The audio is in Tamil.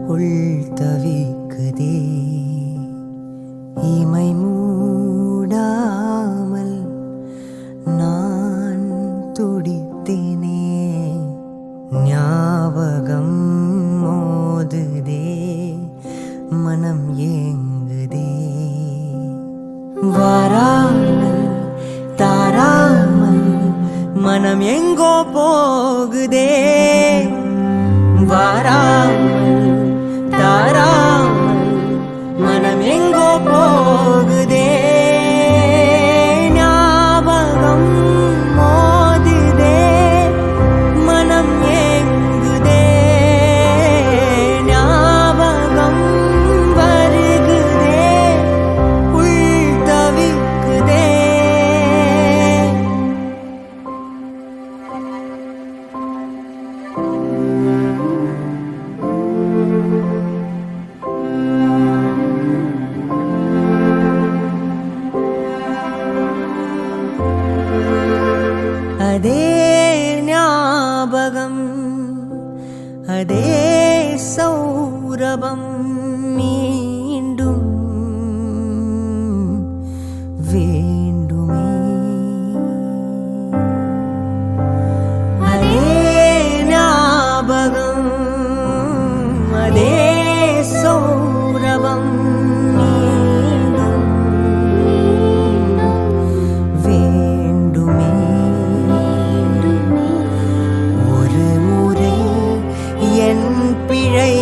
உள் தவிக்குதே இமை மூடாமல் நான் துடித்தேனே ஞாபகம் மோதுதே மனம் ஏங்குதே வாராமல் தாராமல் மனம் எங்கோ போகுதே வாராமல் தாராமல் மனம் எங்கோ போகுதே ஞாபகம் மோதுதே மனம் ஏங்குதே ஞாபகம் வருகுதே உள் தவிக்குதே அதே ஞாபகம் அதே சௌரபம் மீண்டும் வேண்டுமே அதே ஞாபகம் அதே சௌரபம் மீண்டும் வேண்டுமே ஒரு முறை என் பிழை